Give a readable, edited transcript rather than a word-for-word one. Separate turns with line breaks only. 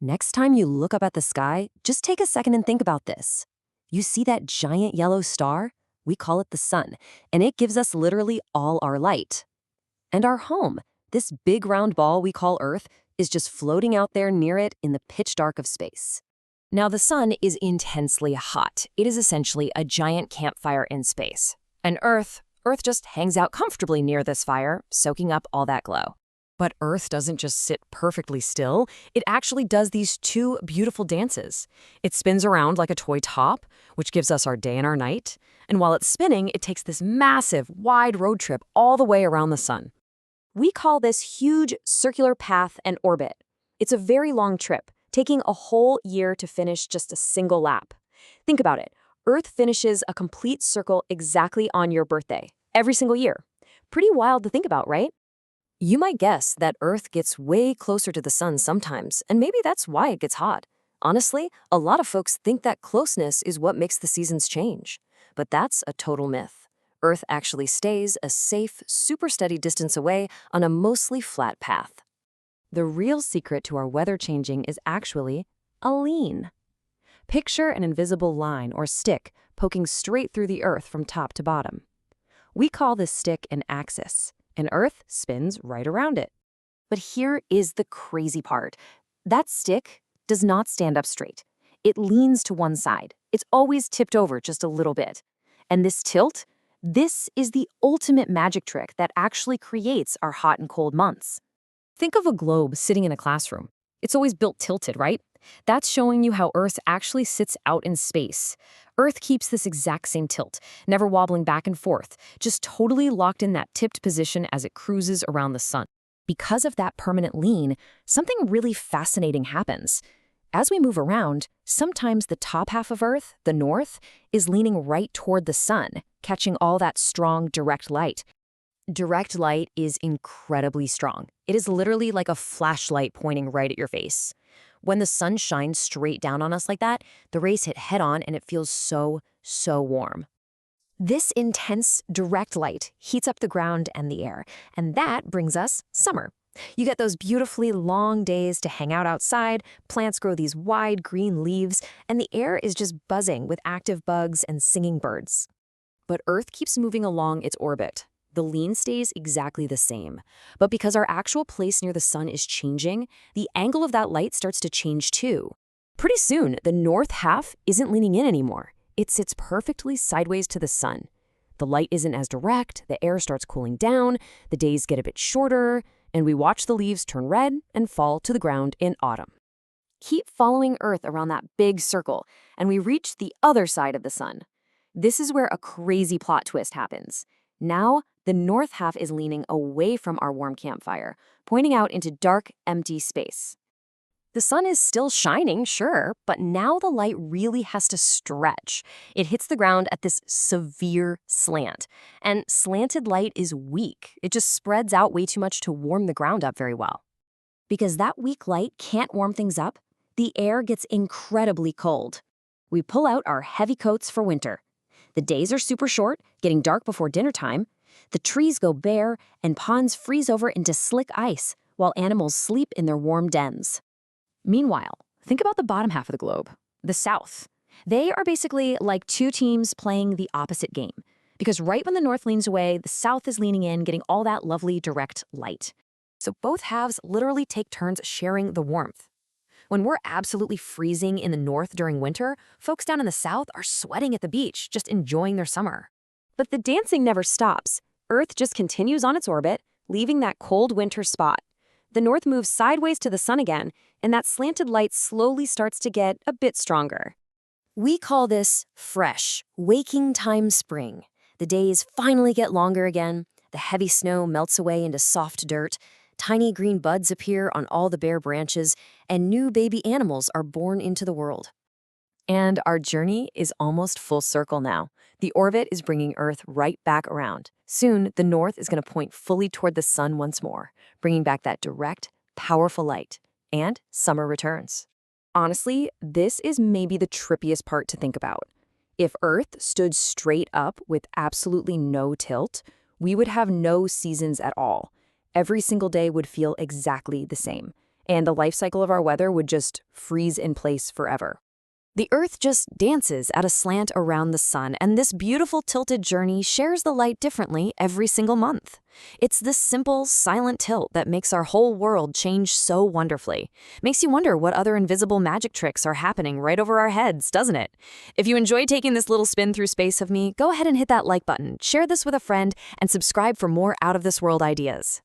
Next time you look up at the sky, just take a second and think about this. You see that giant yellow star? We call it the sun, and it gives us literally all our light. And our home, this big round ball we call Earth, is just floating out there near it in the pitch dark of space. Now, the sun is intensely hot. It is essentially a giant campfire in space. And Earth just hangs out comfortably near this fire, soaking up all that glow. But Earth doesn't just sit perfectly still. It actually does these two beautiful dances. It spins around like a toy top, which gives us our day and our night. And while it's spinning, it takes this massive, wide road trip all the way around the sun. We call this huge circular path an orbit. It's a very long trip, taking a whole year to finish just a single lap. Think about it. Earth finishes a complete circle exactly on your birthday, every single year. Pretty wild to think about, right? You might guess that Earth gets way closer to the sun sometimes, and maybe that's why it gets hot. Honestly, a lot of folks think that closeness is what makes the seasons change. But that's a total myth. Earth actually stays a safe, super steady distance away on a mostly flat path. The real secret to our weather changing is actually a lean. Picture an invisible line or stick poking straight through the Earth from top to bottom. We call this stick an axis, and Earth spins right around it. But here is the crazy part. That stick does not stand up straight. It leans to one side. It's always tipped over just a little bit. And this tilt, this is the ultimate magic trick that actually creates our hot and cold months. Think of a globe sitting in a classroom. It's always built tilted, right? That's showing you how Earth actually sits out in space. Earth keeps this exact same tilt, never wobbling back and forth, just totally locked in that tipped position as it cruises around the sun. Because of that permanent lean, something really fascinating happens. As we move around, sometimes the top half of Earth, the north, is leaning right toward the sun, catching all that strong, direct light. Direct light is incredibly strong. It is literally like a flashlight pointing right at your face. When the sun shines straight down on us like that, the rays hit head-on and it feels so warm. This intense, direct light heats up the ground and the air, and that brings us summer. You get those beautifully long days to hang out outside, plants grow these wide green leaves, and the air is just buzzing with active bugs and singing birds. But Earth keeps moving along its orbit. The lean stays exactly the same. But because our actual place near the sun is changing, the angle of that light starts to change too. Pretty soon, the north half isn't leaning in anymore. It sits perfectly sideways to the sun. The light isn't as direct, the air starts cooling down, the days get a bit shorter, and we watch the leaves turn red and fall to the ground in autumn. Keep following Earth around that big circle, and we reach the other side of the sun. This is where a crazy plot twist happens. Now, the north half is leaning away from our warm campfire, pointing out into dark, empty space. The sun is still shining, sure, but now the light really has to stretch. It hits the ground at this severe slant. And slanted light is weak. It just spreads out way too much to warm the ground up very well. Because that weak light can't warm things up, the air gets incredibly cold. We pull out our heavy coats for winter. The days are super short, getting dark before dinner time. The trees go bare, and ponds freeze over into slick ice, while animals sleep in their warm dens. Meanwhile, think about the bottom half of the globe, the South. They are basically like two teams playing the opposite game. Because right when the North leans away, the South is leaning in, getting all that lovely direct light. So both halves literally take turns sharing the warmth. When we're absolutely freezing in the North during winter, folks down in the South are sweating at the beach, just enjoying their summer. But the dancing never stops. Earth just continues on its orbit, leaving that cold winter spot. The North moves sideways to the sun again, and that slanted light slowly starts to get a bit stronger. We call this fresh, waking time spring. The days finally get longer again, the heavy snow melts away into soft dirt, tiny green buds appear on all the bare branches, and new baby animals are born into the world. And our journey is almost full circle now. The orbit is bringing Earth right back around. Soon, the North is going to point fully toward the sun once more, bringing back that direct, powerful light. And summer returns. Honestly, this is maybe the trippiest part to think about. If Earth stood straight up with absolutely no tilt, we would have no seasons at all. Every single day would feel exactly the same.
and the life cycle of our weather would just freeze in place forever. The Earth just dances at a slant around the sun, and this beautiful tilted journey shares the light differently every single month. It's this simple, silent tilt that makes our whole world change so wonderfully. Makes you wonder what other invisible magic tricks are happening right over our heads, doesn't it? If you enjoyed taking this little spin through space of me, go ahead and hit that like button, share this with a friend, and subscribe for more out-of-this-world ideas.